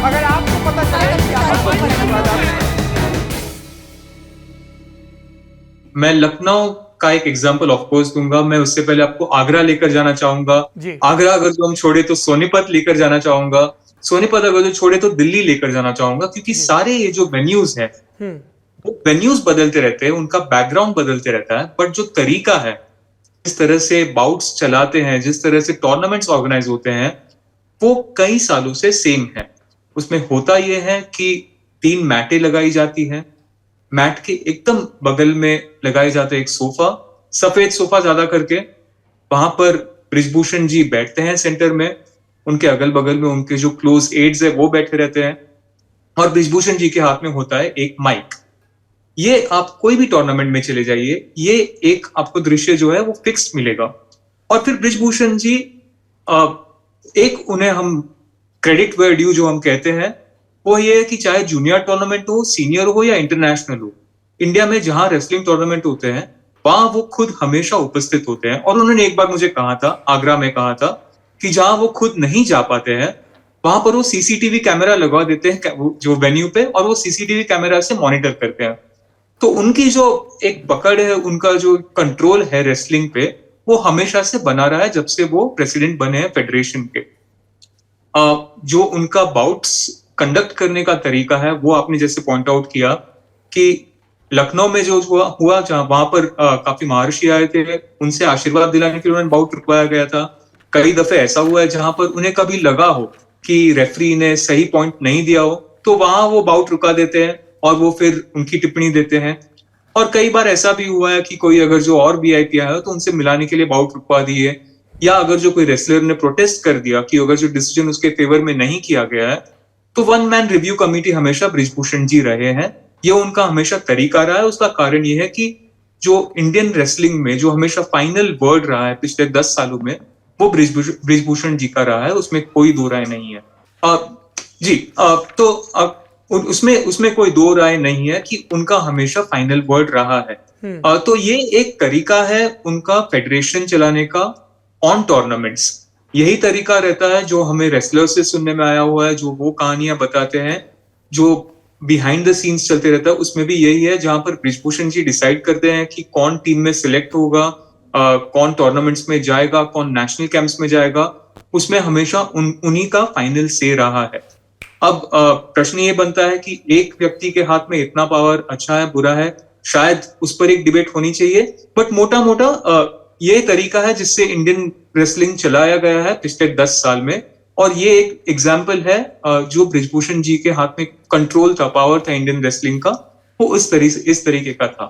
अगर आपको पता चले कि मैं लखनऊ का एक एग्जांपल ऑफ कोर्स दूंगा। मैं उससे पहले आपको आगरा लेकर जाना चाहूंगा। जी आगरा अगर जो हम छोड़े तो सोनीपत लेकर जाना चाहूंगा। सोनीपत अगर जो छोड़े तो दिल्ली लेकर जाना चाहूंगा, क्योंकि जी सारे ये जो वेन्यूज हैं वो वेन्यूज बदलते रहते हैं, उनका बैकग्राउंड बदलते रहता है, बट जो तरीका है, जिस तरह से बाउट्स चलाते हैं, जिस तरह से टूर्नामेंट्स ऑर्गेनाइज होते हैं, वो कई सालों से सेम है। उसमें होता यह है कि 3 मैटें लगाई जाती हैं। मैट के एकदम बगल में लगाए जाते हैं एक सोफा, सफेद सोफा ज्यादा करके। वहां पर ब्रिजभूषण जी बैठते हैं सेंटर में। उनके अगल बगल में उनके जो क्लोज एड्स है वो बैठे रहते हैं, और ब्रिजभूषण जी के हाथ में होता है एक माइक। ये आप कोई भी टूर्नामेंट में चले जाइए, ये एक आपको दृश्य जो है वो फिक्स्ड मिलेगा। और फिर ब्रिजभूषण जी, एक उन्हें हम क्रेडिट वेयर ड्यू जो हम कहते हैं, वो ये है कि चाहे जूनियर टूर्नामेंट हो, सीनियर हो या इंटरनेशनल हो, इंडिया में जहां रेसलिंग टूर्नामेंट होते हैं वहां वो खुद हमेशा उपस्थित होते हैं। और उन्होंने एक बार मुझे कहा था, आगरा में कहा था, कि जहां वो खुद नहीं जा पाते हैं वहां पर वो सीसीटीवी कैमरा लगा देते हैं जो वेन्यू पे, और वो सीसीटीवी कैमरा से मॉनिटर करते हैं। तो उनकी जो एक पकड़ है, उनका जो कंट्रोल है रेसलिंग पे, वो हमेशा से बना रहा है जब से वो प्रेसिडेंट बने हैं फेडरेशन के। जो उनका बाउट्स कंडक्ट करने का तरीका है वो आपने जैसे पॉइंट आउट किया कि लखनऊ में जो हुआ जहां वहां पर काफी महर्षि आए थे, उनसे आशीर्वाद दिलाने के लिए उन्होंने बाउट रुकवाया गया था। कई दफे ऐसा हुआ है जहां पर उन्हें कभी लगा हो कि रेफरी ने सही पॉइंट नहीं दिया हो, तो वहां वो बाउट रुका देते हैं और वो फिर उनकी टिप्पणी देते हैं। और कई बार ऐसा भी हुआ है कि कोई अगर जो और वीआईपी आया हो तो उनसे मिलाने के लिए बाउट रुकवा दिए, या अगर जो कोई रेसलर ने प्रोटेस्ट कर दिया कि अगर जो डिसीजन उसके फेवर में नहीं किया गया है, तो वन मैन रिव्यू कमेटी हमेशा ब्रिजभूषण जी रहे हैं। ये उनका हमेशा तरीका रहा है। उसका कारण ये है कि जो इंडियन रेसलिंग में जो हमेशा फाइनल वर्ड रहा है पिछले 10 सालों में, वो ब्रिजभूषण जी का रहा है, उसमें कोई दो राय नहीं है। जी, तो उसमें उसमें कोई दो राय नहीं है कि उनका हमेशा फाइनल वर्ड रहा है। तो ये एक तरीका है उनका फेडरेशन चलाने का ऑन टूर्नामेंट्स। यही तरीका रहता है जो हमें रेसलर से सुनने में आया हुआ है, जो वो कहानियां बताते हैं, जो बिहाइंड द सीन्स चलते रहता है, उसमें भी यही है, जहां पर ब्रिजभूषण जी डिसाइड करते हैं कि कौन टीम में सिलेक्ट होगा, कौन टूर्नामेंट्स में जाएगा, कौन नेशनल कैंप्स में जाएगा। उसमें हमेशा उन्हीं का फाइनल से रहा है। अब प्रश्न ये बनता है कि एक व्यक्ति के हाथ में इतना पावर अच्छा है बुरा है, शायद उस पर एक डिबेट होनी चाहिए। बट मोटा मोटा ये तरीका है जिससे इंडियन रेसलिंग चलाया गया है पिछले 10 साल में। और ये एक एग्जाम्पल है, जो ब्रिजभूषण जी के हाथ में कंट्रोल था, पावर था इंडियन रेसलिंग का, वो इस तरीके का था।